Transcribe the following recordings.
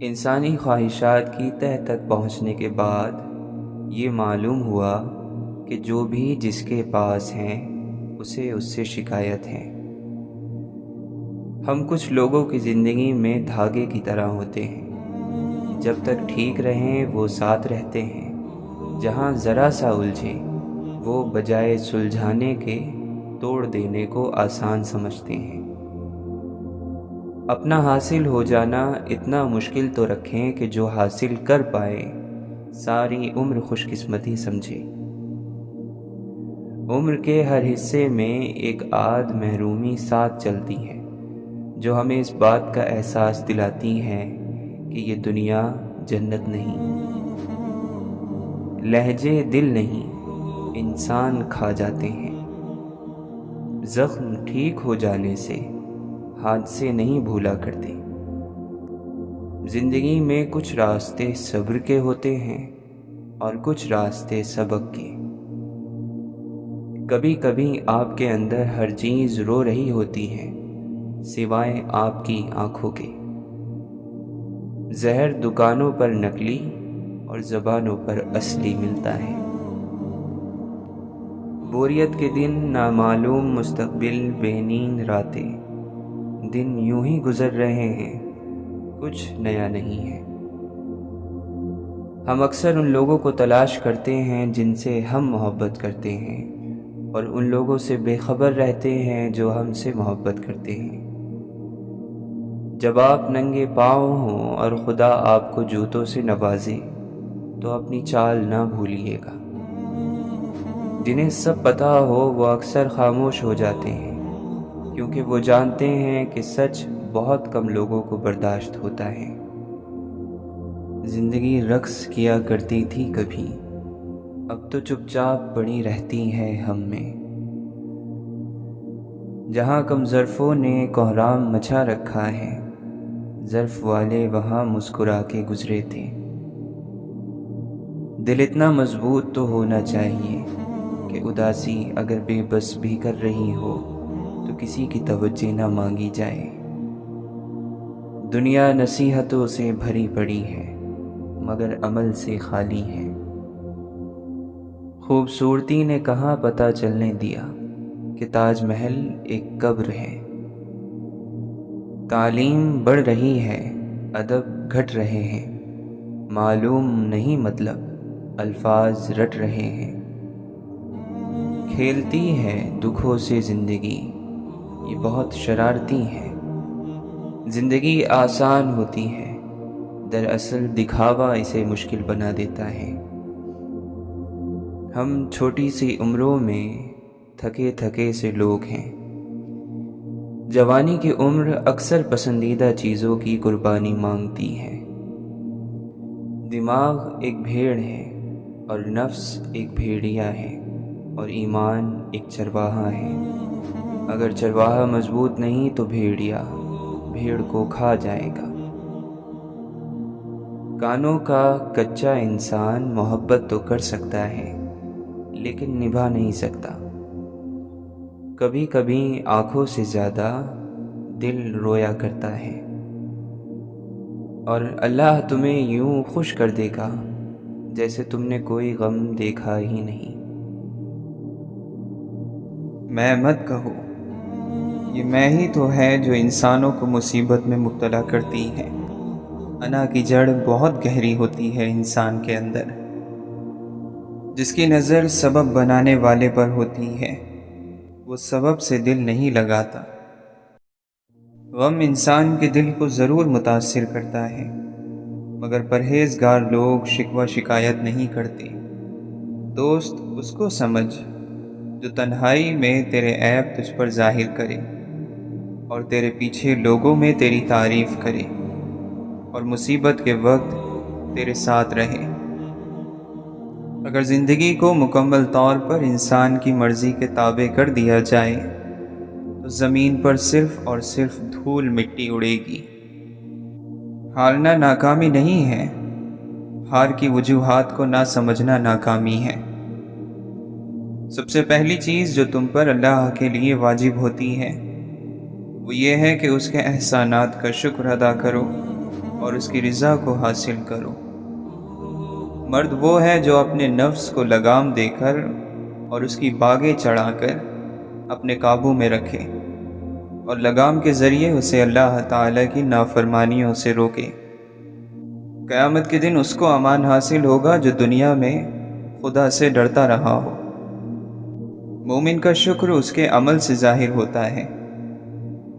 انسانی خواہشات کی تہہ تک پہنچنے کے بعد یہ معلوم ہوا کہ جو بھی جس کے پاس ہیں اسے اس سے شکایت ہے۔ ہم کچھ لوگوں کی زندگی میں دھاگے کی طرح ہوتے ہیں، جب تک ٹھیک رہیں وہ ساتھ رہتے ہیں، جہاں ذرا سا الجھے وہ بجائے سلجھانے کے توڑ دینے کو آسان سمجھتے ہیں۔ اپنا حاصل ہو جانا اتنا مشکل تو رکھیں کہ جو حاصل کر پائے ساری عمر خوش قسمتی سمجھے۔ عمر کے ہر حصے میں ایک محرومی ساتھ چلتی ہے جو ہمیں اس بات کا احساس دلاتی ہے کہ یہ دنیا جنت نہیں، لہجے دل نہیں انسان کھا جاتے ہیں، زخم ٹھیک ہو جانے سے حادثے نہیں بھولا کرتے۔ زندگی میں کچھ راستے صبر کے ہوتے ہیں اور کچھ راستے سبق کے۔ کبھی کبھی آپ کے اندر ہر چیز رو رہی ہوتی ہے سوائے آپ کی آنکھوں کے۔ زہر دکانوں پر نکلی اور زبانوں پر اصلی ملتا ہے۔ بوریت کے دن، نامعلوم مستقبل، بے نیند راتیں، دن یوں ہی گزر رہے ہیں، کچھ نیا نہیں ہے۔ ہم اکثر ان لوگوں کو تلاش کرتے ہیں جن سے ہم محبت کرتے ہیں، اور ان لوگوں سے بے خبر رہتے ہیں جو ہم سے محبت کرتے ہیں۔ جب آپ ننگے پاؤں ہوں اور خدا آپ کو جوتوں سے نوازے تو اپنی چال نہ بھولیے گا۔ جنہیں سب پتہ ہو وہ اکثر خاموش ہو جاتے ہیں، کیونکہ وہ جانتے ہیں کہ سچ بہت کم لوگوں کو برداشت ہوتا ہے۔ زندگی رقص کیا کرتی تھی کبھی، اب تو چپ چاپ پڑی رہتی ہے ہم میں۔ جہاں کم ظرفوں نے کوہرام مچا رکھا ہے، ظرف والے وہاں مسکرا کے گزرے تھے۔ دل اتنا مضبوط تو ہونا چاہیے کہ اداسی اگر بے بس بھی کر رہی ہو تو کسی کی توجہ نہ مانگی جائے۔ دنیا نصیحتوں سے بھری پڑی ہے مگر عمل سے خالی ہے۔ خوبصورتی نے کہاں پتہ چلنے دیا کہ تاج محل ایک قبر ہے۔ تعلیم بڑھ رہی ہے، ادب گھٹ رہے ہیں، معلوم نہیں مطلب الفاظ رٹ رہے ہیں۔ کھیلتی ہے دکھوں سے زندگی، یہ بہت شرارتی ہے۔ زندگی آسان ہوتی ہے، دراصل دکھاوا اسے مشکل بنا دیتا ہے۔ ہم چھوٹی سی عمروں میں تھکے تھکے سے لوگ ہیں۔ جوانی کی عمر اکثر پسندیدہ چیزوں کی قربانی مانگتی ہے۔ دماغ ایک بھیڑ ہے اور نفس ایک بھیڑیا ہے اور ایمان ایک چرواہا ہے۔ اگر چرواہا مضبوط نہیں تو بھیڑیا بھیڑ کو کھا جائے گا۔ کانوں کا کچا انسان محبت تو کر سکتا ہے لیکن نبھا نہیں سکتا۔ کبھی کبھی آنکھوں سے زیادہ دل رویا کرتا ہے، اور اللہ تمہیں یوں خوش کر دے گا جیسے تم نے کوئی غم دیکھا ہی نہیں۔ میں مت کہو، یہ میں ہی تو ہے جو انسانوں کو مصیبت میں مبتلا کرتی ہے۔ انا کی جڑ بہت گہری ہوتی ہے انسان کے اندر، جس کی نظر سبب بنانے والے پر ہوتی ہے وہ سبب سے دل نہیں لگاتا۔ غم انسان کے دل کو ضرور متاثر کرتا ہے، مگر پرہیزگار لوگ شکوہ شکایت نہیں کرتے۔ دوست اس کو سمجھ جو تنہائی میں تیرے عیب تجھ پر ظاہر کرے اور تیرے پیچھے لوگوں میں تیری تعریف کرے اور مصیبت کے وقت تیرے ساتھ رہے۔ اگر زندگی کو مکمل طور پر انسان کی مرضی کے تابع کر دیا جائے تو زمین پر صرف اور صرف دھول مٹی اڑے گی۔ ہارنا ناکامی نہیں ہے، ہار کی وجوہات کو نہ سمجھنا ناکامی ہے۔ سب سے پہلی چیز جو تم پر اللہ کے لیے واجب ہوتی ہے وہ یہ ہے کہ اس کے احسانات کا شکر ادا کرو اور اس کی رضا کو حاصل کرو۔ مرد وہ ہے جو اپنے نفس کو لگام دے کر اور اس کی باگیں چڑھا کر اپنے قابو میں رکھے اور لگام کے ذریعے اسے اللہ تعالیٰ کی نافرمانیوں سے روکے۔ قیامت کے دن اس کو امان حاصل ہوگا جو دنیا میں خدا سے ڈرتا رہا ہو۔ مومن کا شکر اس کے عمل سے ظاہر ہوتا ہے،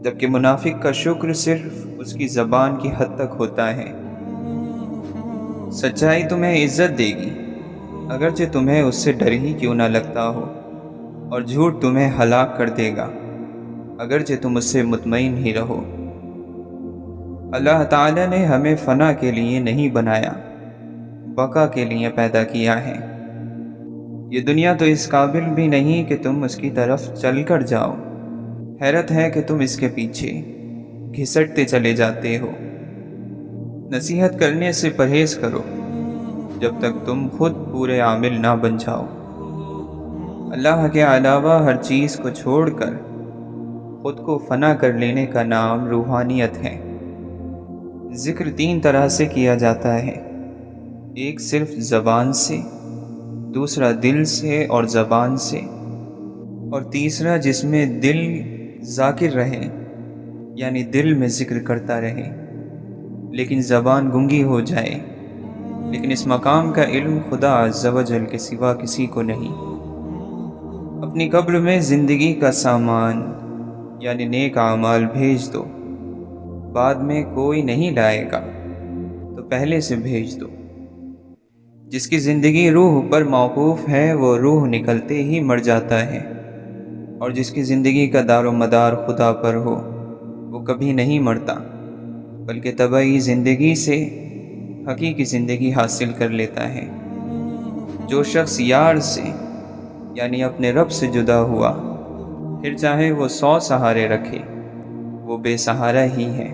جبکہ منافق کا شکر صرف اس کی زبان کی حد تک ہوتا ہے۔ سچائی تمہیں عزت دے گی اگرچہ تمہیں اس سے ڈر ہی کیوں نہ لگتا ہو، اور جھوٹ تمہیں ہلاک کر دے گا اگرچہ تم اس سے مطمئن ہی رہو۔ اللہ تعالیٰ نے ہمیں فنا کے لیے نہیں بنایا، بقا کے لیے پیدا کیا ہے۔ یہ دنیا تو اس قابل بھی نہیں کہ تم اس کی طرف چل کر جاؤ۔ حیرت ہے کہ تم اس کے پیچھے گھسٹتے چلے جاتے ہو۔ نصیحت کرنے سے پرہیز کرو جب تک تم خود پورے عامل نہ بن جاؤ۔ اللہ کے علاوہ ہر چیز کو چھوڑ کر خود کو فنا کر لینے کا نام روحانیت ہے۔ ذکر 3 طرح سے کیا جاتا ہے، ایک صرف زبان سے، دوسرا دل سے اور زبان سے، اور تیسرا جس میں دل ذاکر رہے، یعنی دل میں ذکر کرتا رہے لیکن زبان گنگی ہو جائے۔ لیکن اس مقام کا علم خدا عز و جل کے سوا کسی کو نہیں۔ اپنی قبر میں زندگی کا سامان یعنی نیک اعمال بھیج دو، بعد میں کوئی نہیں لائے گا تو پہلے سے بھیج دو۔ جس کی زندگی روح پر موقوف ہے وہ روح نکلتے ہی مر جاتا ہے، اور جس کی زندگی کا دار و مدار خدا پر ہو وہ کبھی نہیں مرتا، بلکہ طبعی زندگی سے حقیقی زندگی حاصل کر لیتا ہے۔ جو شخص یار سے یعنی اپنے رب سے جدا ہوا، پھر چاہے وہ 100 سہارے رکھے، وہ بے سہارا ہی ہے۔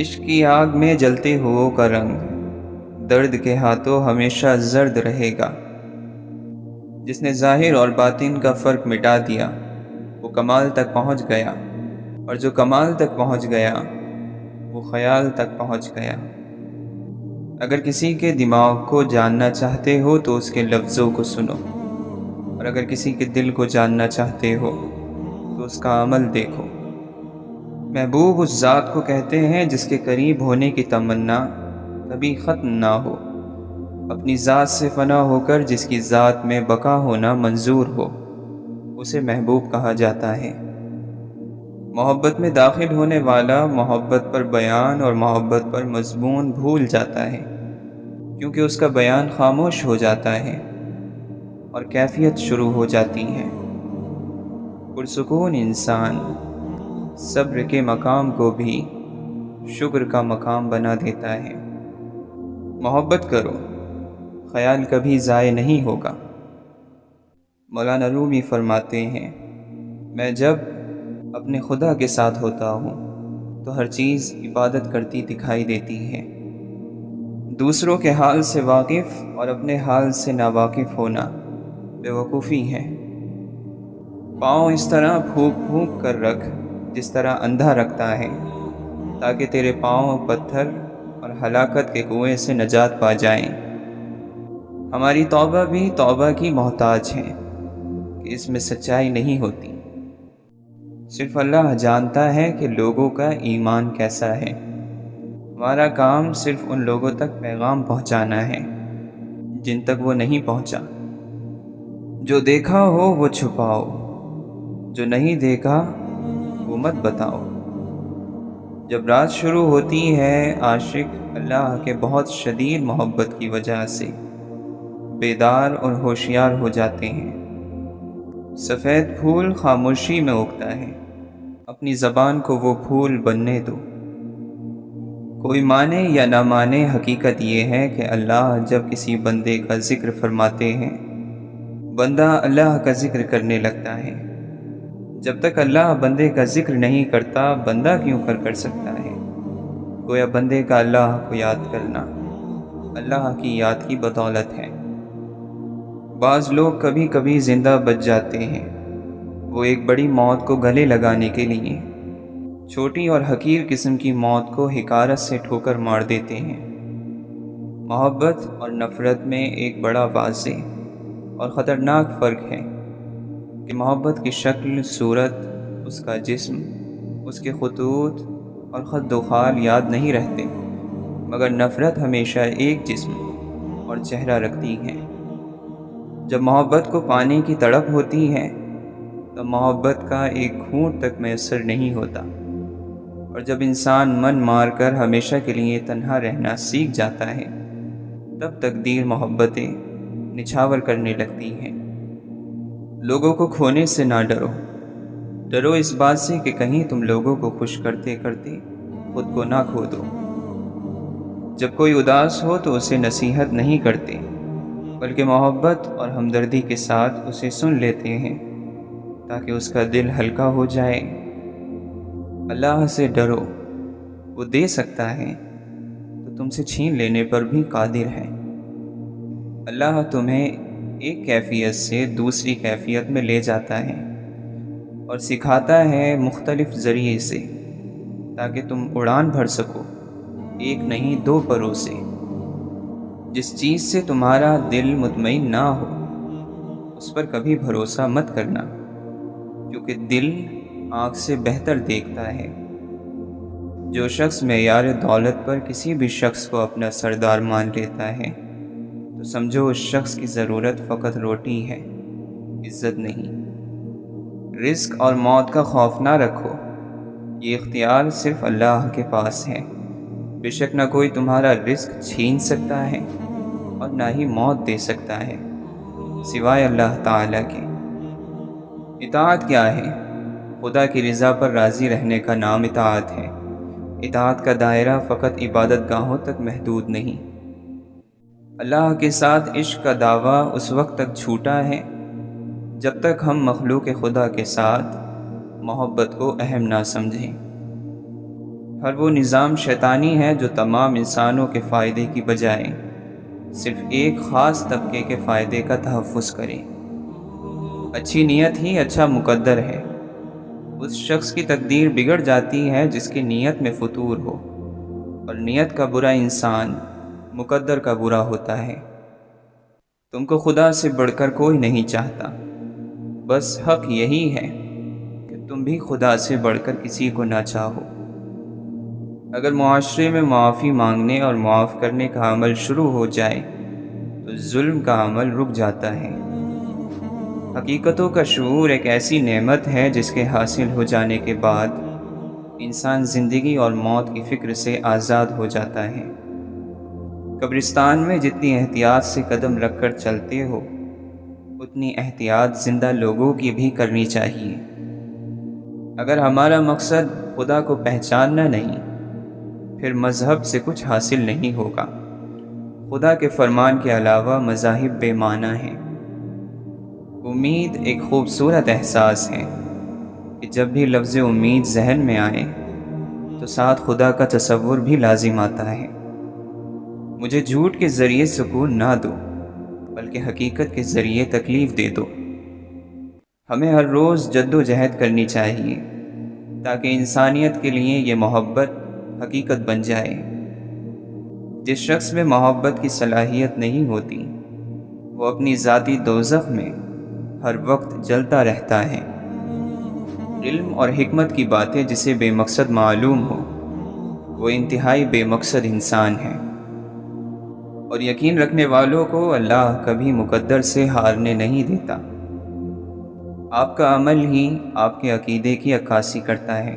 عشق کی آگ میں جلتے ہوئوں کا رنگ درد کے ہاتھوں ہمیشہ زرد رہے گا۔ جس نے ظاہر اور باطن کا فرق مٹا دیا وہ کمال تک پہنچ گیا، اور جو کمال تک پہنچ گیا وہ خیال تک پہنچ گیا۔ اگر کسی کے دماغ کو جاننا چاہتے ہو تو اس کے لفظوں کو سنو، اور اگر کسی کے دل کو جاننا چاہتے ہو تو اس کا عمل دیکھو۔ محبوب اس ذات کو کہتے ہیں جس کے قریب ہونے کی تمنا کبھی ختم نہ ہو، اپنی ذات سے فنا ہو کر جس کی ذات میں بقا ہونا منظور ہو، اسے محبوب کہا جاتا ہے۔ محبت میں داخل ہونے والا محبت پر بیان اور محبت پر مضمون بھول جاتا ہے، کیونکہ اس کا بیان خاموش ہو جاتا ہے اور کیفیت شروع ہو جاتی ہے۔ پرسکون انسان صبر کے مقام کو بھی شکر کا مقام بنا دیتا ہے۔ محبت کرو، خیال کبھی ضائع نہیں ہوگا۔ مولانا رومی فرماتے ہیں، میں جب اپنے خدا کے ساتھ ہوتا ہوں تو ہر چیز عبادت کرتی دکھائی دیتی ہے۔ دوسروں کے حال سے واقف اور اپنے حال سے ناواقف ہونا بے وقوفی ہے۔ پاؤں اس طرح پھونک پھونک کر رکھ جس طرح اندھا رکھتا ہے، تاکہ تیرے پاؤں پتھر اور ہلاکت کے کنویں سے نجات پا جائیں۔ ہماری توبہ بھی توبہ کی محتاج ہے کہ اس میں سچائی نہیں ہوتی۔ صرف اللہ جانتا ہے کہ لوگوں کا ایمان کیسا ہے۔ ہمارا کام صرف ان لوگوں تک پیغام پہنچانا ہے جن تک وہ نہیں پہنچا۔ جو دیکھا ہو وہ چھپاؤ، جو نہیں دیکھا وہ مت بتاؤ۔ جب رات شروع ہوتی ہے عاشق اللہ کے بہت شدید محبت کی وجہ سے بیدار اور ہوشیار ہو جاتے ہیں۔ سفید پھول خاموشی میں اگتا ہے، اپنی زبان کو وہ پھول بننے دو۔ کوئی مانے یا نہ مانے، حقیقت یہ ہے کہ اللہ جب کسی بندے کا ذکر فرماتے ہیں بندہ اللہ کا ذکر کرنے لگتا ہے۔ جب تک اللہ بندے کا ذکر نہیں کرتا بندہ کیوں کر سکتا ہے؟ گویا بندے کا اللہ کو یاد کرنا اللہ کی یاد کی بدولت ہے۔ بعض لوگ کبھی کبھی زندہ بچ جاتے ہیں، وہ ایک بڑی موت کو گلے لگانے کے لیے چھوٹی اور حقیر قسم کی موت کو حقارت سے ٹھوکر مار دیتے ہیں۔ محبت اور نفرت میں ایک بڑا واضح اور خطرناک فرق ہے کہ محبت کی شکل، صورت، اس کا جسم، اس کے خطوط اور خد و خال یاد نہیں رہتے، مگر نفرت ہمیشہ ایک جسم اور چہرہ رکھتی ہے۔ جب محبت کو پانے کی تڑپ ہوتی ہے تو محبت کا ایک گھونٹ تک میسر نہیں ہوتا، اور جب انسان من مار کر ہمیشہ کے لیے تنہا رہنا سیکھ جاتا ہے تب تقدیر محبتیں نچھاور کرنے لگتی ہیں۔ لوگوں کو کھونے سے نہ ڈرو اس بات سے کہ کہیں تم لوگوں کو خوش کرتے کرتے خود کو نہ کھو دو۔ جب کوئی اداس ہو تو اسے نصیحت نہیں کرتے، بلکہ محبت اور ہمدردی کے ساتھ اسے سن لیتے ہیں تاکہ اس کا دل ہلکا ہو جائے۔ اللہ سے ڈرو، وہ دے سکتا ہے تو تم سے چھین لینے پر بھی قادر ہے۔ اللہ تمہیں ایک کیفیت سے دوسری کیفیت میں لے جاتا ہے اور سکھاتا ہے مختلف ذریعے سے تاکہ تم اڑان بھر سکو، ایک نہیں دو پروں سے۔ جس چیز سے تمہارا دل مطمئن نہ ہو اس پر کبھی بھروسہ مت کرنا، کیونکہ دل آنکھ سے بہتر دیکھتا ہے۔ جو شخص معیار دولت پر کسی بھی شخص کو اپنا سردار مان لیتا ہے تو سمجھو اس شخص کی ضرورت فقط روٹی ہے، عزت نہیں۔ رزق اور موت کا خوف نہ رکھو، یہ اختیار صرف اللہ کے پاس ہے۔ بے شک نہ کوئی تمہارا رزق چھین سکتا ہے اور نہ ہی موت دے سکتا ہے سوائے اللہ تعالیٰ کے۔ اطاعت کیا ہے؟ خدا کی رضا پر راضی رہنے کا نام اطاعت ہے۔ اطاعت کا دائرہ فقط عبادت گاہوں تک محدود نہیں۔ اللہ کے ساتھ عشق کا دعویٰ اس وقت تک جھوٹا ہے جب تک ہم مخلوق خدا کے ساتھ محبت کو اہم نہ سمجھیں۔ ہر وہ نظام شیطانی ہے جو تمام انسانوں کے فائدے کی بجائے صرف ایک خاص طبقے کے فائدے کا تحفظ کرے۔ اچھی نیت ہی اچھا مقدر ہے۔ اس شخص کی تقدیر بگڑ جاتی ہے جس کی نیت میں فتور ہو، اور نیت کا برا انسان مقدر کا برا ہوتا ہے۔ تم کو خدا سے بڑھ کر کوئی نہیں چاہتا، بس حق یہی ہے کہ تم بھی خدا سے بڑھ کر کسی کو نہ چاہو۔ اگر معاشرے میں معافی مانگنے اور معاف کرنے کا عمل شروع ہو جائے تو ظلم کا عمل رک جاتا ہے۔ حقیقتوں کا شعور ایک ایسی نعمت ہے جس کے حاصل ہو جانے کے بعد انسان زندگی اور موت کی فکر سے آزاد ہو جاتا ہے۔ قبرستان میں جتنی احتیاط سے قدم رکھ کر چلتے ہو اتنی احتیاط زندہ لوگوں کی بھی کرنی چاہیے۔ اگر ہمارا مقصد خدا کو پہچاننا نہیں پھر مذہب سے کچھ حاصل نہیں ہوگا۔ خدا کے فرمان کے علاوہ مذاہب بے معنی ہیں۔ امید ایک خوبصورت احساس ہے کہ جب بھی لفظ امید ذہن میں آئے تو ساتھ خدا کا تصور بھی لازم آتا ہے۔ مجھے جھوٹ کے ذریعے سکون نہ دو بلکہ حقیقت کے ذریعے تکلیف دے دو۔ ہمیں ہر روز جد و جہد کرنی چاہیے تاکہ انسانیت کے لیے یہ محبت حقیقت بن جائے۔ جس شخص میں محبت کی صلاحیت نہیں ہوتی وہ اپنی ذاتی دوزخ میں ہر وقت جلتا رہتا ہے۔ علم اور حکمت کی باتیں جسے بے مقصد معلوم ہو وہ انتہائی بے مقصد انسان ہے، اور یقین رکھنے والوں کو اللہ کبھی مقدر سے ہارنے نہیں دیتا۔ آپ کا عمل ہی آپ کے عقیدے کی عکاسی کرتا ہے،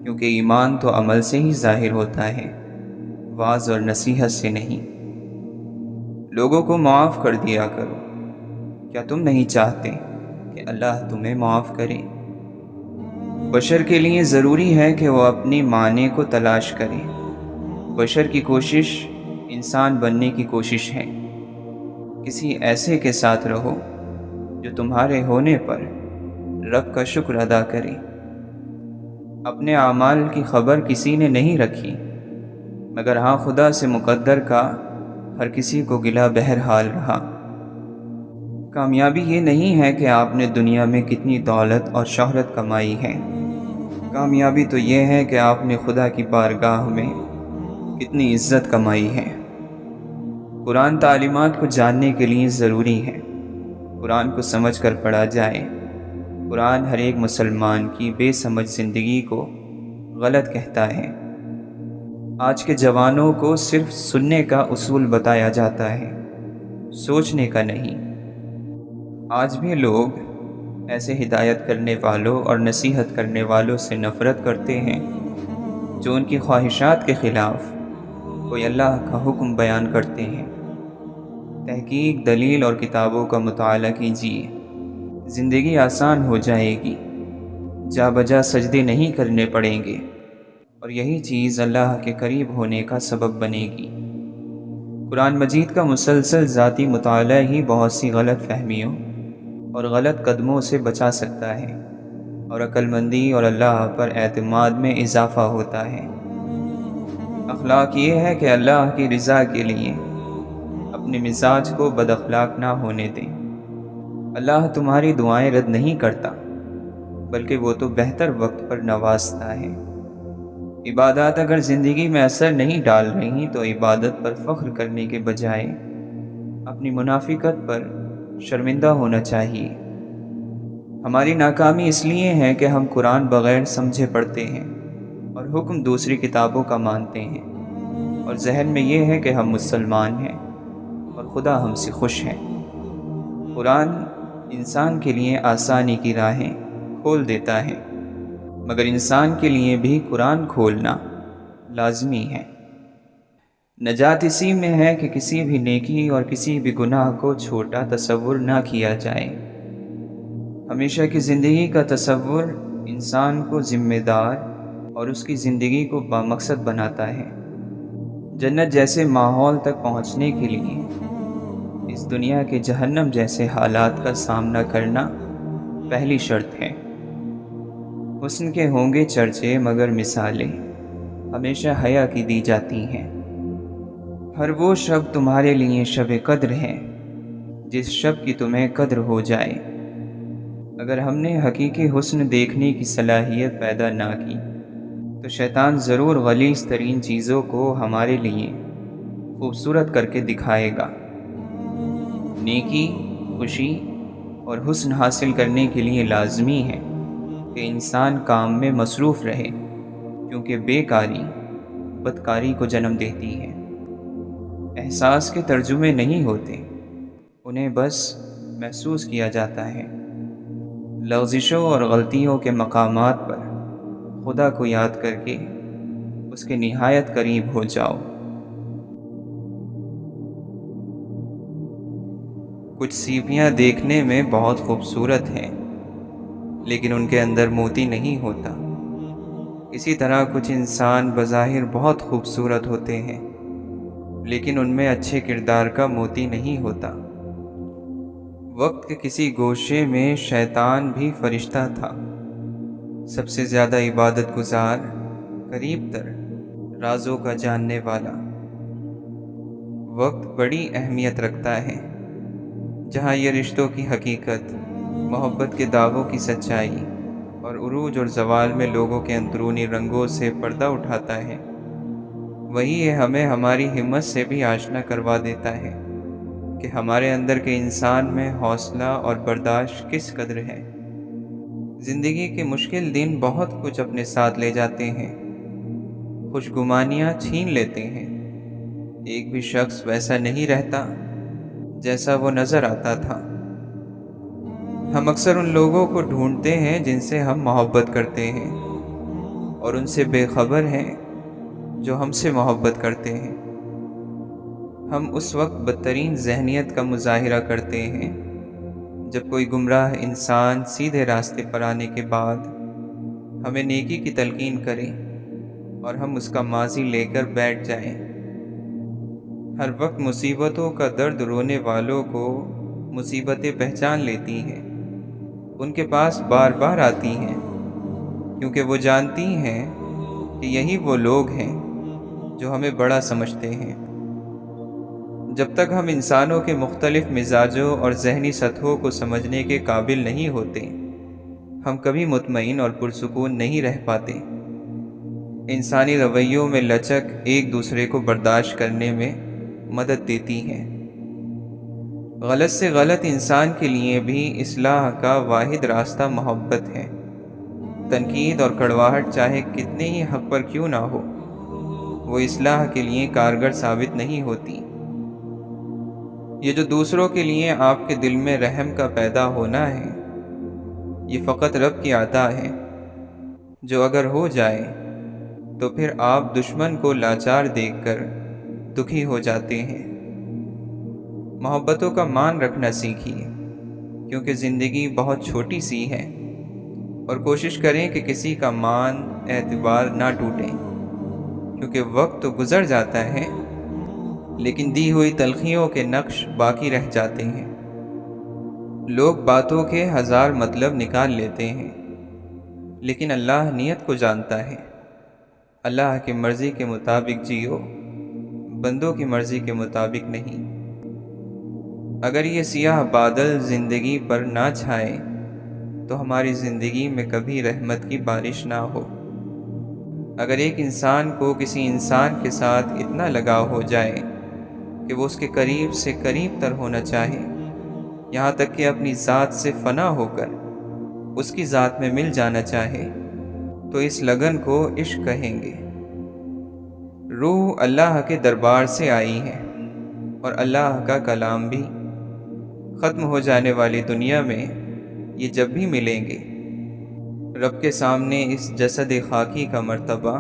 کیونکہ ایمان تو عمل سے ہی ظاہر ہوتا ہے، وعظ اور نصیحت سے نہیں۔ لوگوں کو معاف کر دیا کرو، کیا تم نہیں چاہتے کہ اللہ تمہیں معاف کرے؟ بشر کے لیے ضروری ہے کہ وہ اپنے معنی کو تلاش کرے۔ بشر کی کوشش انسان بننے کی کوشش ہے۔ کسی ایسے کے ساتھ رہو جو تمہارے ہونے پر رب کا شکر ادا کرے۔ اپنے اعمال کی خبر کسی نے نہیں رکھی، مگر ہاں خدا سے مقدر کا ہر کسی کو گلہ بہرحال رہا۔ کامیابی یہ نہیں ہے کہ آپ نے دنیا میں کتنی دولت اور شہرت کمائی ہے، کامیابی تو یہ ہے کہ آپ نے خدا کی بارگاہ میں کتنی عزت کمائی ہے۔ قرآن تعلیمات کو جاننے کے لیے ضروری ہے۔ قرآن کو سمجھ کر پڑھا جائے۔ قرآن ہر ایک مسلمان کی بے سمجھ زندگی کو غلط کہتا ہے۔ آج کے جوانوں کو صرف سننے کا اصول بتایا جاتا ہے، سوچنے کا نہیں۔ آج بھی لوگ ایسے ہدایت کرنے والوں اور نصیحت کرنے والوں سے نفرت کرتے ہیں جو ان کی خواہشات کے خلاف کوئی اللہ کا حکم بیان کرتے ہیں۔ تحقیق، دلیل اور کتابوں کا مطالعہ کیجیے، زندگی آسان ہو جائے گی، جا بجا سجدے نہیں کرنے پڑیں گے، اور یہی چیز اللہ کے قریب ہونے کا سبب بنے گی۔ قرآن مجید کا مسلسل ذاتی مطالعہ ہی بہت سی غلط فہمیوں اور غلط قدموں سے بچا سکتا ہے، اور عقل مندی اور اللہ پر اعتماد میں اضافہ ہوتا ہے۔ اخلاق یہ ہے کہ اللہ کی رضا کے لیے اپنے مزاج کو بد اخلاق نہ ہونے دیں۔ اللہ تمہاری دعائیں رد نہیں کرتا، بلکہ وہ تو بہتر وقت پر نوازتا ہے۔ عبادات اگر زندگی میں اثر نہیں ڈال رہی تو عبادت پر فخر کرنے کے بجائے اپنی منافقت پر شرمندہ ہونا چاہیے۔ ہماری ناکامی اس لیے ہے کہ ہم قرآن بغیر سمجھے پڑھتے ہیں اور حکم دوسری کتابوں کا مانتے ہیں، اور ذہن میں یہ ہے کہ ہم مسلمان ہیں اور خدا ہم سے خوش ہے۔ قرآن انسان کے لیے آسانی کی راہیں کھول دیتا ہے، مگر انسان کے لیے بھی قرآن کھولنا لازمی ہے۔ نجات اسی میں ہے کہ کسی بھی نیکی اور کسی بھی گناہ کو چھوٹا تصور نہ کیا جائے۔ ہمیشہ کی زندگی کا تصور انسان کو ذمہ دار اور اس کی زندگی کو بامقصد بناتا ہے۔ جنت جیسے ماحول تک پہنچنے کے لیے اس دنیا کے جہنم جیسے حالات کا سامنا کرنا پہلی شرط ہے۔ حسن کے ہوں گے چرچے مگر مثالیں ہمیشہ حیا کی دی جاتی ہیں۔ ہر وہ شب تمہارے لیے شب قدر ہے جس شب کی تمہیں قدر ہو جائے۔ اگر ہم نے حقیقی حسن دیکھنے کی صلاحیت پیدا نہ کی تو شیطان ضرور غلیظ ترین چیزوں کو ہمارے لیے خوبصورت کر کے دکھائے گا۔ نیکی، خوشی اور حسن حاصل کرنے کے لیے لازمی ہے کہ انسان کام میں مصروف رہے، کیونکہ بیکاری بدکاری کو جنم دیتی ہے۔ احساس کے ترجمے نہیں ہوتے، انہیں بس محسوس کیا جاتا ہے۔ لغزشوں اور غلطیوں کے مقامات پر خدا کو یاد کر کے اس کے نہایت قریب ہو جاؤ۔ کچھ سیپیاں دیکھنے میں بہت خوبصورت ہیں، لیکن ان کے اندر موتی نہیں ہوتا۔ اسی طرح کچھ انسان بظاہر بہت خوبصورت ہوتے ہیں، لیکن ان میں اچھے کردار کا موتی نہیں ہوتا۔ وقت کے کسی گوشے میں شیطان بھی فرشتہ تھا، سب سے زیادہ عبادت گزار، قریب تر، رازوں کا جاننے والا۔ وقت بڑی اہمیت رکھتا ہے، جہاں یہ رشتوں کی حقیقت، محبت کے دعووں کی سچائی اور عروج اور زوال میں لوگوں کے اندرونی رنگوں سے پردہ اٹھاتا ہے، وہی یہ ہمیں ہماری ہمت سے بھی آشنا کروا دیتا ہے کہ ہمارے اندر کے انسان میں حوصلہ اور برداشت کس قدر ہے۔ زندگی کے مشکل دن بہت کچھ اپنے ساتھ لے جاتے ہیں، خوشگمانیاں چھین لیتے ہیں۔ ایک بھی شخص ویسا نہیں رہتا جیسا وہ نظر آتا تھا۔ ہم اکثر ان لوگوں کو ڈھونڈتے ہیں جن سے ہم محبت کرتے ہیں، اور ان سے بے خبر ہیں جو ہم سے محبت کرتے ہیں۔ ہم اس وقت بدترین ذہنیت کا مظاہرہ کرتے ہیں جب کوئی گمراہ انسان سیدھے راستے پر آنے کے بعد ہمیں نیکی کی تلقین کرے اور ہم اس کا ماضی لے کر بیٹھ جائیں۔ ہر وقت مصیبتوں کا درد رونے والوں کو مصیبتیں پہچان لیتی ہیں، ان کے پاس بار بار آتی ہیں، کیونکہ وہ جانتی ہیں کہ یہی وہ لوگ ہیں جو ہمیں بڑا سمجھتے ہیں۔ جب تک ہم انسانوں کے مختلف مزاجوں اور ذہنی سطحوں کو سمجھنے کے قابل نہیں ہوتے، ہم کبھی مطمئن اور پرسکون نہیں رہ پاتے۔ انسانی رویوں میں لچک ایک دوسرے کو برداشت کرنے میں مدد دیتی ہے۔ غلط سے غلط انسان کے لیے بھی اصلاح کا واحد راستہ محبت ہے۔ تنقید اور کڑواہٹ چاہے کتنے ہی حق پر کیوں نہ ہو، وہ اصلاح کے لیے کارگر ثابت نہیں ہوتی۔ یہ جو دوسروں کے لیے آپ کے دل میں رحم کا پیدا ہونا ہے، یہ فقط رب کی عطا ہے، جو اگر ہو جائے تو پھر آپ دشمن کو لاچار دیکھ کر دکھی ہو جاتے ہیں۔ محبتوں کا مان رکھنا سیکھیے، کیونکہ زندگی بہت چھوٹی سی ہے، اور کوشش کریں کہ کسی کا مان اعتبار نہ ٹوٹے، کیونکہ وقت تو گزر جاتا ہے لیکن دی ہوئی تلخیوں کے نقش باقی رہ جاتے ہیں۔ لوگ باتوں کے ہزار مطلب نکال لیتے ہیں، لیکن اللہ نیت کو جانتا ہے۔ اللہ کی مرضی کے مطابق جیو، بندوں کی مرضی کے مطابق نہیں۔ اگر یہ سیاہ بادل زندگی پر نہ چھائے تو ہماری زندگی میں کبھی رحمت کی بارش نہ ہو۔ اگر ایک انسان کو کسی انسان کے ساتھ اتنا لگاؤ ہو جائے کہ وہ اس کے قریب سے قریب تر ہونا چاہے، یہاں تک کہ اپنی ذات سے فنا ہو کر اس کی ذات میں مل جانا چاہے، تو اس لگن کو عشق کہیں گے۔ روح اللہ کے دربار سے آئی ہے، اور اللہ کا کلام بھی۔ ختم ہو جانے والی دنیا میں یہ جب بھی ملیں گے، رب کے سامنے اس جسد خاکی کا مرتبہ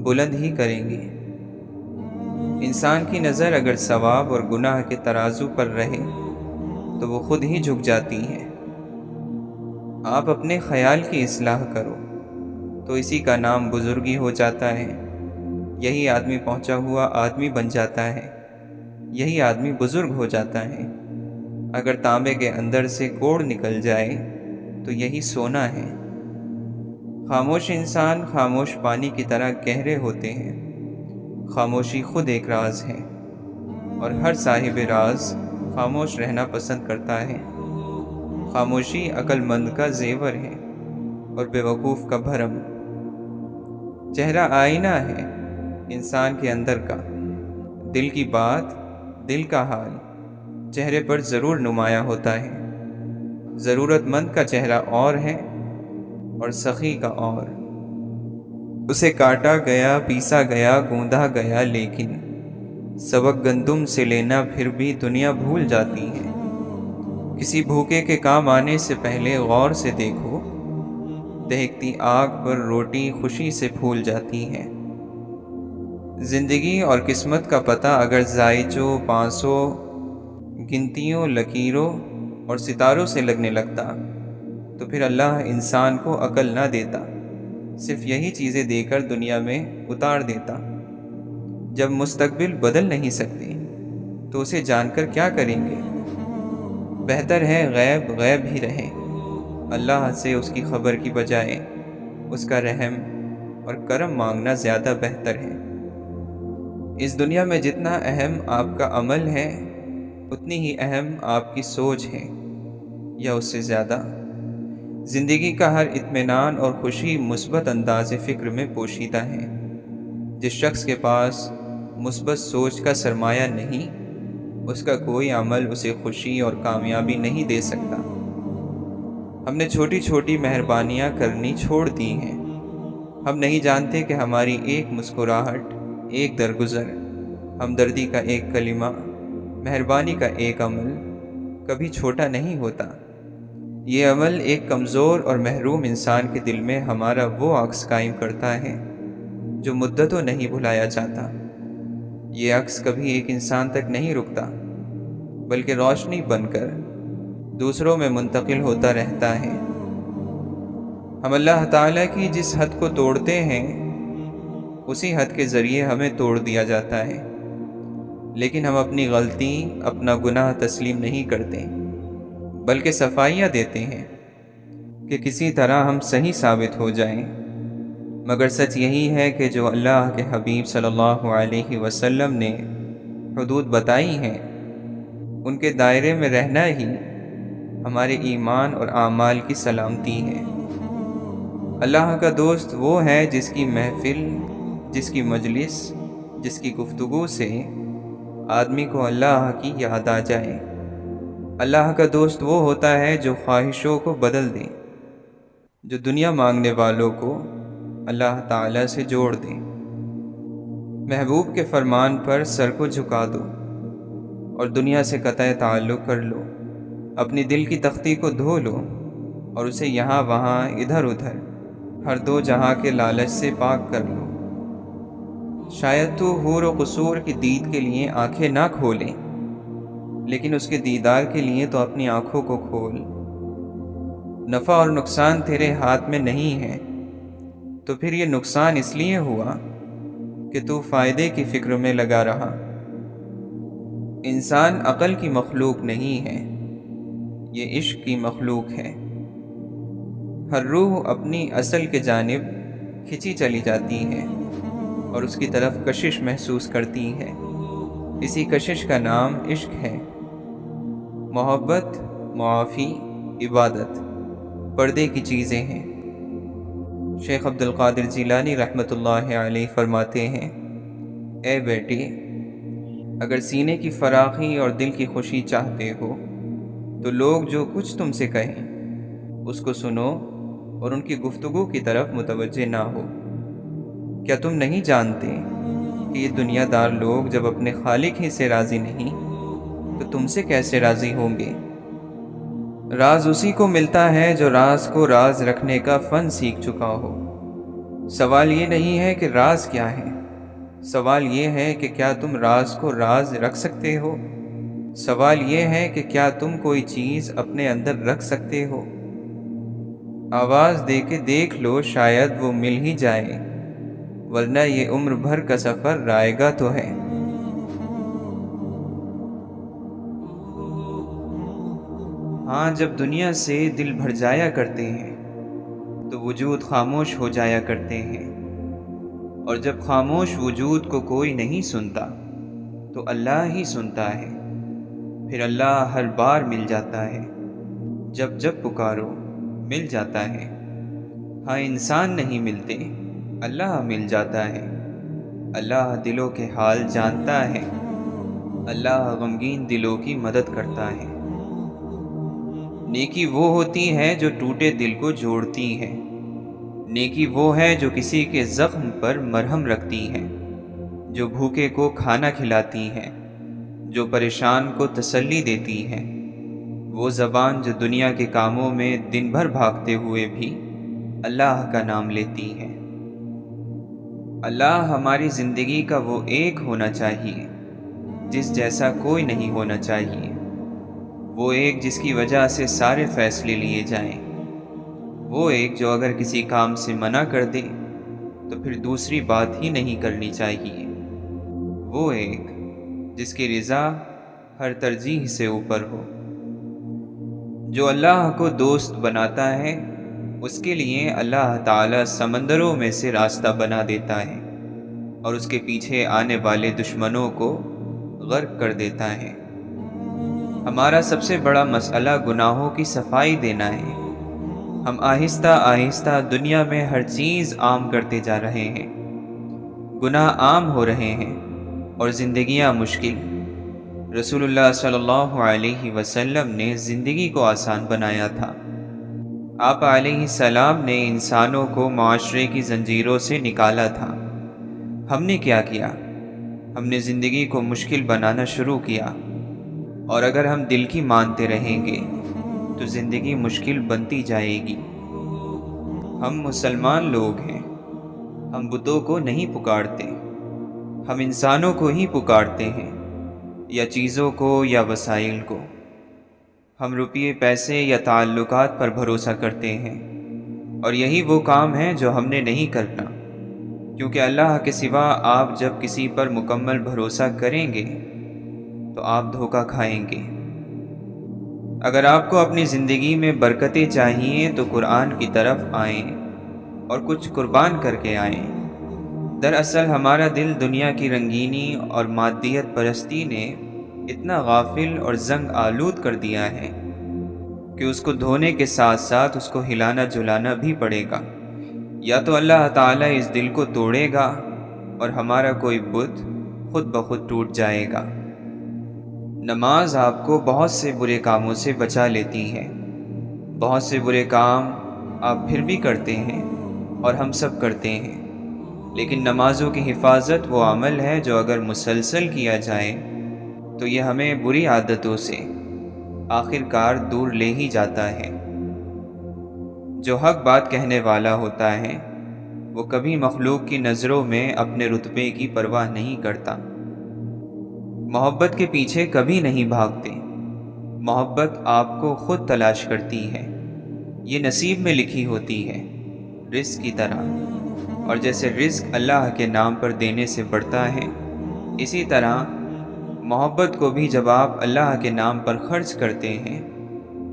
بلند ہی کریں گے۔ انسان کی نظر اگر ثواب اور گناہ کے ترازو پر رہے تو وہ خود ہی جھک جاتی ہے۔ آپ اپنے خیال کی اصلاح کرو تو اسی کا نام بزرگی ہو جاتا ہے۔ یہی آدمی پہنچا ہوا آدمی بن جاتا ہے، یہی آدمی بزرگ ہو جاتا ہے۔ اگر تانبے کے اندر سے کوڑ نکل جائے تو یہی سونا ہے۔ خاموش انسان خاموش پانی کی طرح گہرے ہوتے ہیں۔ خاموشی خود ایک راز ہے، اور ہر صاحب راز خاموش رہنا پسند کرتا ہے۔ خاموشی عقل مند کا زیور ہے اور بے وقوف کا بھرم۔ چہرہ آئینہ ہے انسان کے اندر کا، دل کی بات، دل کا حال چہرے پر ضرور نمایاں ہوتا ہے۔ ضرورت مند کا چہرہ اور ہے اور سخی کا اور۔ اسے کاٹا گیا، پیسا گیا، گوندا گیا، لیکن سبق گندم سے لینا پھر بھی دنیا بھول جاتی ہے۔ کسی بھوکے کے کام آنے سے پہلے غور سے دیکھو، دہکتی آگ پر روٹی خوشی سے پھول جاتی ہے۔ زندگی اور قسمت کا پتہ اگر زائچوں، پانسوں، گنتیوں، لکیروں اور ستاروں سے لگنے لگتا تو پھر اللہ انسان کو عقل نہ دیتا، صرف یہی چیزیں دے کر دنیا میں اتار دیتا۔ جب مستقبل بدل نہیں سکتے تو اسے جان کر کیا کریں گے؟ بہتر ہے غیب غیب ہی رہے۔ اللہ سے اس کی خبر کی بجائے اس کا رحم اور کرم مانگنا زیادہ بہتر ہے۔ اس دنیا میں جتنا اہم آپ کا عمل ہے، اتنی ہی اہم آپ کی سوچ ہے، یا اس سے زیادہ۔ زندگی کا ہر اطمینان اور خوشی مثبت انداز فکر میں پوشیدہ ہے۔ جس شخص کے پاس مثبت سوچ کا سرمایہ نہیں، اس کا کوئی عمل اسے خوشی اور کامیابی نہیں دے سکتا۔ ہم نے چھوٹی چھوٹی مہربانیاں کرنی چھوڑ دی ہیں۔ ہم نہیں جانتے کہ ہماری ایک مسکراہٹ، ایک درگزر، ہمدردی کا ایک کلمہ، مہربانی کا ایک عمل کبھی چھوٹا نہیں ہوتا۔ یہ عمل ایک کمزور اور محروم انسان کے دل میں ہمارا وہ عکس قائم کرتا ہے جو مدتوں نہیں بھلایا جاتا۔ یہ عکس کبھی ایک انسان تک نہیں رکتا، بلکہ روشنی بن کر دوسروں میں منتقل ہوتا رہتا ہے۔ ہم اللہ تعالیٰ کی جس حد کو توڑتے ہیں، اسی حد کے ذریعے ہمیں توڑ دیا جاتا ہے، لیکن ہم اپنی غلطی، اپنا گناہ تسلیم نہیں کرتے، بلکہ صفائیاں دیتے ہیں کہ کسی طرح ہم صحیح ثابت ہو جائیں۔ مگر سچ یہی ہے کہ جو اللہ کے حبیب صلی اللہ علیہ وسلم نے حدود بتائی ہیں، ان کے دائرے میں رہنا ہی ہمارے ایمان اور اعمال کی سلامتی ہے۔ اللہ کا دوست وہ ہے جس کی محفل، جس کی مجلس، جس کی گفتگو سے آدمی کو اللہ کی یاد آ جائے۔ اللہ کا دوست وہ ہوتا ہے جو خواہشوں کو بدل دے، جو دنیا مانگنے والوں کو اللہ تعالیٰ سے جوڑ دے۔ محبوب کے فرمان پر سر کو جھکا دو اور دنیا سے قطع تعلق کر لو، اپنی دل کی تختی کو دھو لو اور اسے یہاں وہاں ادھر ادھر ہر دو جہاں کے لالچ سے پاک کر لو۔ شاید تو حور و قصور کی دید کے لیے آنکھیں نہ کھولے، لیکن اس کے دیدار کے لیے تو اپنی آنکھوں کو کھول۔ نفع اور نقصان تیرے ہاتھ میں نہیں ہے، تو پھر یہ نقصان اس لیے ہوا کہ تو فائدے کی فکر میں لگا رہا۔ انسان عقل کی مخلوق نہیں ہے، یہ عشق کی مخلوق ہے۔ ہر روح اپنی اصل کے جانب کھنچی چلی جاتی ہے اور اس کی طرف کشش محسوس کرتی ہے۔ اسی کشش کا نام عشق ہے۔ محبت، معافی، عبادت پردے کی چیزیں ہیں۔ شیخ عبد القادر جیلانی رحمۃ اللہ علیہ فرماتے ہیں، اے بیٹے، اگر سینے کی فراخی اور دل کی خوشی چاہتے ہو تو لوگ جو کچھ تم سے کہیں اس کو سنو اور ان کی گفتگو کی طرف متوجہ نہ ہو۔ کیا تم نہیں جانتے کہ یہ دنیا دار لوگ جب اپنے خالق ہی سے راضی نہیں تو تم سے کیسے راضی ہوں گے؟ راز اسی کو ملتا ہے جو راز کو راز رکھنے کا فن سیکھ چکا ہو۔ سوال یہ نہیں ہے کہ راز کیا ہے، سوال یہ ہے کہ کیا تم راز کو راز رکھ سکتے ہو؟ سوال یہ ہے کہ کیا تم کوئی چیز اپنے اندر رکھ سکتے ہو؟ آواز دے کے دیکھ لو، شاید وہ مل ہی جائے، ورنہ یہ عمر بھر کا سفر رائے گا تو ہے۔ ہاں، جب دنیا سے دل بھر جایا کرتے ہیں تو وجود خاموش ہو جایا کرتے ہیں، اور جب خاموش وجود کو کوئی نہیں سنتا تو اللہ ہی سنتا ہے، پھر اللہ ہر بار مل جاتا ہے، جب جب پکارو مل جاتا ہے۔ ہاں، انسان نہیں ملتے، اللہ مل جاتا ہے۔ اللہ دلوں کے حال جانتا ہے، اللہ غمگین دلوں کی مدد کرتا ہے۔ نیکی وہ ہوتی ہے جو ٹوٹے دل کو جوڑتی ہے، نیکی وہ ہے جو کسی کے زخم پر مرہم رکھتی ہے، جو بھوکے کو کھانا کھلاتی ہے، جو پریشان کو تسلی دیتی ہے، وہ زبان جو دنیا کے کاموں میں دن بھر بھاگتے ہوئے بھی اللہ کا نام لیتی ہے۔ اللہ ہماری زندگی کا وہ ایک ہونا چاہیے جس جیسا کوئی نہیں ہونا چاہیے، وہ ایک جس کی وجہ سے سارے فیصلے لیے جائیں، وہ ایک جو اگر کسی کام سے منع کر دے تو پھر دوسری بات ہی نہیں کرنی چاہیے، وہ ایک جس کی رضا ہر ترجیح سے اوپر ہو۔ جو اللہ کو دوست بناتا ہے اس کے لیے اللہ تعالیٰ سمندروں میں سے راستہ بنا دیتا ہے اور اس کے پیچھے آنے والے دشمنوں کو غرق کر دیتا ہے۔ ہمارا سب سے بڑا مسئلہ گناہوں کی صفائی دینا ہے۔ ہم آہستہ آہستہ دنیا میں ہر چیز عام کرتے جا رہے ہیں، گناہ عام ہو رہے ہیں اور زندگیاں مشکل۔ رسول اللہ صلی اللہ علیہ وسلم نے زندگی کو آسان بنایا تھا۔ آپ علیہ السلام نے انسانوں کو معاشرے کی زنجیروں سے نکالا تھا۔ ہم نے کیا کیا؟ ہم نے زندگی کو مشکل بنانا شروع کیا، اور اگر ہم دل کی مانتے رہیں گے تو زندگی مشکل بنتی جائے گی۔ ہم مسلمان لوگ ہیں، ہم بتوں کو نہیں پکارتے، ہم انسانوں کو ہی پکارتے ہیں، یا چیزوں کو یا وسائل کو۔ ہم روپیے، پیسے یا تعلقات پر بھروسہ کرتے ہیں، اور یہی وہ کام ہے جو ہم نے نہیں کرنا، کیونکہ اللہ کے سوا آپ جب کسی پر مکمل بھروسہ کریں گے تو آپ دھوکہ کھائیں گے۔ اگر آپ کو اپنی زندگی میں برکتیں چاہیے تو قرآن کی طرف آئیں اور کچھ قربان کر کے آئیں۔ دراصل ہمارا دل دنیا کی رنگینی اور مادیت پرستی نے اتنا غافل اور زنگ آلود کر دیا ہے کہ اس کو دھونے کے ساتھ ساتھ اس کو ہلانا جلانا بھی پڑے گا، یا تو اللہ تعالیٰ اس دل کو توڑے گا اور ہمارا کوئی بت خود بخود ٹوٹ جائے گا۔ نماز آپ کو بہت سے برے کاموں سے بچا لیتی ہے۔ بہت سے برے کام آپ پھر بھی کرتے ہیں اور ہم سب کرتے ہیں، لیکن نمازوں کی حفاظت وہ عمل ہے جو اگر مسلسل کیا جائے تو یہ ہمیں بری عادتوں سے آخر کار دور لے ہی جاتا ہے۔ جو حق بات کہنے والا ہوتا ہے وہ کبھی مخلوق کی نظروں میں اپنے رتبے کی پرواہ نہیں کرتا۔ محبت کے پیچھے کبھی نہیں بھاگتے۔ محبت آپ کو خود تلاش کرتی ہے۔ یہ نصیب میں لکھی ہوتی ہے، رزق کی طرح، اور جیسے رزق اللہ کے نام پر دینے سے بڑھتا ہے، اسی طرح محبت کو بھی جب آپ اللہ کے نام پر خرچ کرتے ہیں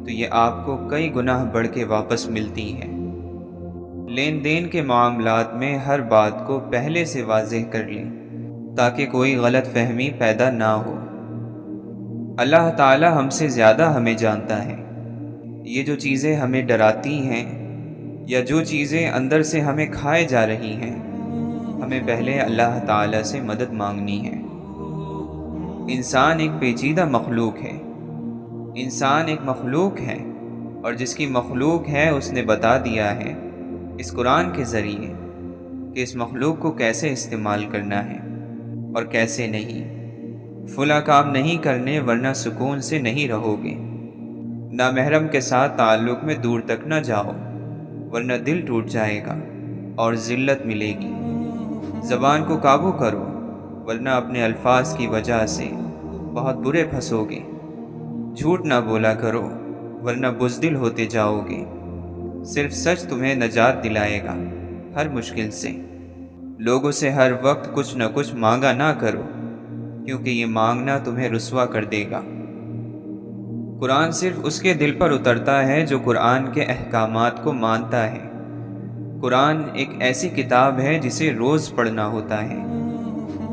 تو یہ آپ کو کئی گناہ بڑھ کے واپس ملتی ہے۔ لین دین کے معاملات میں ہر بات کو پہلے سے واضح کر لیں تاکہ کوئی غلط فہمی پیدا نہ ہو۔ اللہ تعالی ہم سے زیادہ ہمیں جانتا ہے۔ یہ جو چیزیں ہمیں ڈراتی ہیں یا جو چیزیں اندر سے ہمیں کھائے جا رہی ہیں، ہمیں پہلے اللہ تعالی سے مدد مانگنی ہے۔ انسان ایک پیچیدہ مخلوق ہے۔ انسان ایک مخلوق ہے، اور جس کی مخلوق ہے اس نے بتا دیا ہے اس قرآن کے ذریعے کہ اس مخلوق کو کیسے استعمال کرنا ہے اور کیسے نہیں۔ فلاں کام نہیں کرنے ورنہ سکون سے نہیں رہو گے۔ نامحرم کے ساتھ تعلق میں دور تک نہ جاؤ ورنہ دل ٹوٹ جائے گا اور ذلت ملے گی۔ زبان کو قابو کرو ورنہ اپنے الفاظ کی وجہ سے بہت برے پھنسو گے۔ جھوٹ نہ بولا کرو ورنہ بزدل ہوتے جاؤ گے۔ صرف سچ تمہیں نجات دلائے گا ہر مشکل سے۔ لوگوں سے ہر وقت کچھ نہ کچھ مانگا نہ کرو، کیونکہ یہ مانگنا تمہیں رسوا کر دے گا۔ قرآن صرف اس کے دل پر اترتا ہے جو قرآن کے احکامات کو مانتا ہے۔ قرآن ایک ایسی کتاب ہے جسے روز پڑھنا ہوتا ہے۔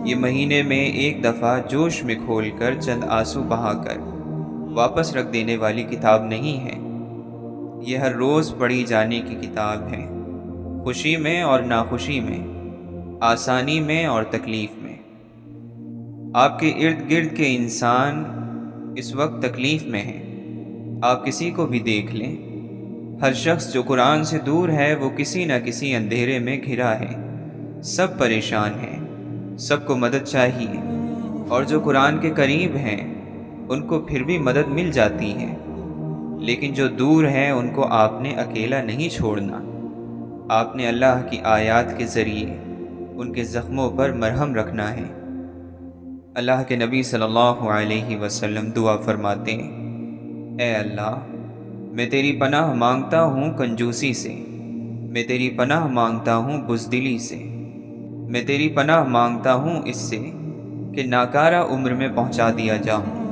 یہ مہینے میں ایک دفعہ جوش میں کھول کر چند آنسو بہا کر واپس رکھ دینے والی کتاب نہیں ہے۔ یہ ہر روز پڑھی جانے کی کتاب ہے، خوشی میں اور ناخوشی میں، آسانی میں اور تکلیف میں۔ آپ کے ارد گرد کے انسان اس وقت تکلیف میں ہیں۔ آپ کسی کو بھی دیکھ لیں، ہر شخص جو قرآن سے دور ہے وہ کسی نہ کسی اندھیرے میں گھرا ہے۔ سب پریشان ہیں، سب کو مدد چاہیے، اور جو قرآن کے قریب ہیں ان کو پھر بھی مدد مل جاتی ہے، لیکن جو دور ہیں ان کو آپ نے اکیلا نہیں چھوڑنا۔ آپ نے اللہ کی آیات کے ذریعے ان کے زخموں پر مرہم رکھنا ہے۔ اللہ کے نبی صلی اللہ علیہ وسلم دعا فرماتے ہیں، اے اللہ، میں تیری پناہ مانگتا ہوں کنجوسی سے، میں تیری پناہ مانگتا ہوں بزدلی سے، میں تیری پناہ مانگتا ہوں اس سے کہ ناکارہ عمر میں پہنچا دیا جاؤں،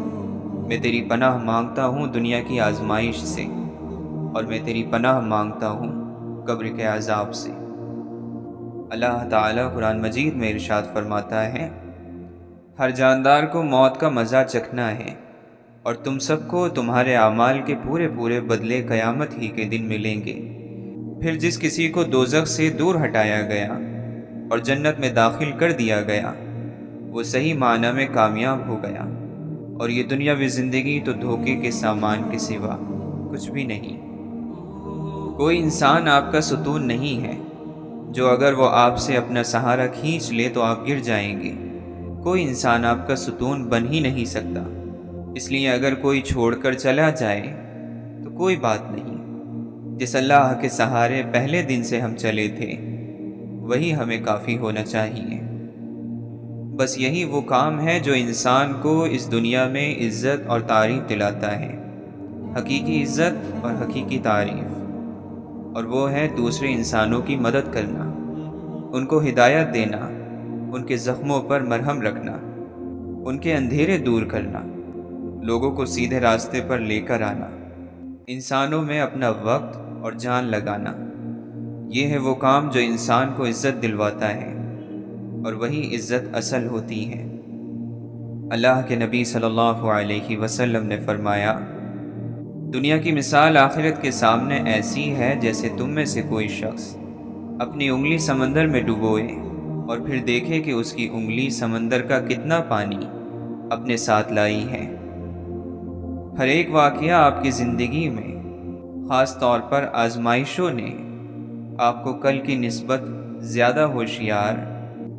میں تیری پناہ مانگتا ہوں دنیا کی آزمائش سے، اور میں تیری پناہ مانگتا ہوں قبر کے عذاب سے۔ اللہ تعالیٰ قرآن مجید میں ارشاد فرماتا ہے، ہر جاندار کو موت کا مزہ چکھنا ہے، اور تم سب کو تمہارے اعمال کے پورے پورے بدلے قیامت ہی کے دن ملیں گے۔ پھر جس کسی کو دوزخ سے دور ہٹایا گیا اور جنت میں داخل کر دیا گیا وہ صحیح معنی میں کامیاب ہو گیا، اور یہ دنیاوی زندگی تو دھوکے کے سامان کے سوا کچھ بھی نہیں۔ کوئی انسان آپ کا ستون نہیں ہے جو اگر وہ آپ سے اپنا سہارا کھینچ لے تو آپ گر جائیں گے۔ کوئی انسان آپ کا ستون بن ہی نہیں سکتا، اس لیے اگر کوئی چھوڑ کر چلا جائے تو کوئی بات نہیں۔ جس اللہ کے سہارے پہلے دن سے ہم چلے تھے وہی ہمیں کافی ہونا چاہیے۔ بس یہی وہ کام ہے جو انسان کو اس دنیا میں عزت اور تعریف دلاتا ہے، حقیقی عزت اور حقیقی تعریف، اور وہ ہے دوسرے انسانوں کی مدد کرنا، ان کو ہدایت دینا، ان کے زخموں پر مرہم رکھنا، ان کے اندھیرے دور کرنا، لوگوں کو سیدھے راستے پر لے کر آنا، انسانوں میں اپنا وقت اور جان لگانا۔ یہ ہے وہ کام جو انسان کو عزت دلواتا ہے، اور وہی عزت اصل ہوتی ہے۔ اللہ کے نبی صلی اللہ علیہ وسلم نے فرمایا، دنیا کی مثال آخرت کے سامنے ایسی ہے جیسے تم میں سے کوئی شخص اپنی انگلی سمندر میں ڈبوئے اور پھر دیکھے کہ اس کی انگلی سمندر کا کتنا پانی اپنے ساتھ لائی ہے۔ ہر ایک واقعہ آپ کی زندگی میں، خاص طور پر آزمائشوں نے، آپ کو کل کی نسبت زیادہ ہوشیار،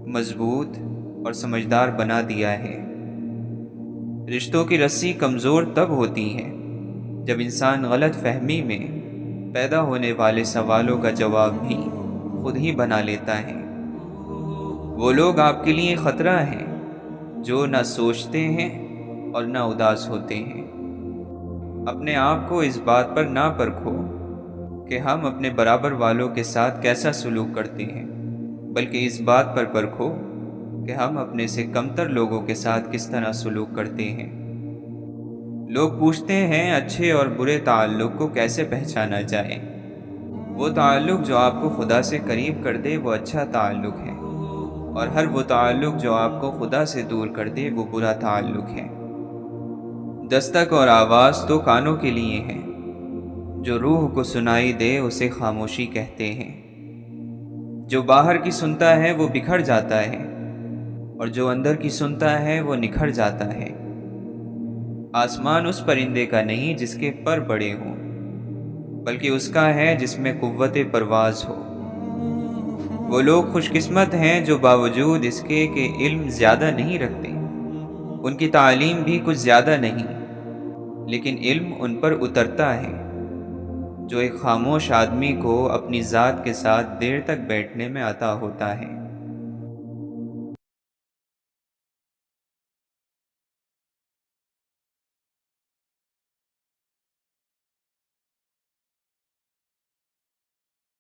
مضبوط اور سمجھدار بنا دیا ہے۔ رشتوں کی رسی کمزور تب ہوتی ہے جب انسان غلط فہمی میں پیدا ہونے والے سوالوں کا جواب بھی خود ہی بنا لیتا ہے۔ وہ لوگ آپ کے لیے خطرہ ہیں جو نہ سوچتے ہیں اور نہ اداس ہوتے ہیں۔ اپنے آپ کو اس بات پر نہ پرکھو کہ ہم اپنے برابر والوں کے ساتھ کیسا سلوک کرتے ہیں، بلکہ اس بات پر پرکھو کہ ہم اپنے سے کمتر لوگوں کے ساتھ کس طرح سلوک کرتے ہیں۔ لوگ پوچھتے ہیں اچھے اور برے تعلق کو کیسے پہچانا جائے۔ وہ تعلق جو آپ کو خدا سے قریب کر دے وہ اچھا تعلق ہے، اور ہر وہ تعلق جو آپ کو خدا سے دور کر دے وہ برا تعلق ہے۔ دستک اور آواز تو کانوں کے لیے ہے، جو روح کو سنائی دے اسے خاموشی کہتے ہیں۔ جو باہر کی سنتا ہے وہ بکھر جاتا ہے، اور جو اندر کی سنتا ہے وہ نکھر جاتا ہے۔ آسمان اس پرندے کا نہیں جس کے پر بڑے ہوں، بلکہ اس کا ہے جس میں قوت پرواز ہو۔ وہ لوگ خوش قسمت ہیں جو باوجود اس کے کہ علم زیادہ نہیں رکھتے، ان کی تعلیم بھی کچھ زیادہ نہیں، لیکن علم ان پر اترتا ہے۔ جو ایک خاموش آدمی کو اپنی ذات کے ساتھ دیر تک بیٹھنے میں عطا ہوتا ہے۔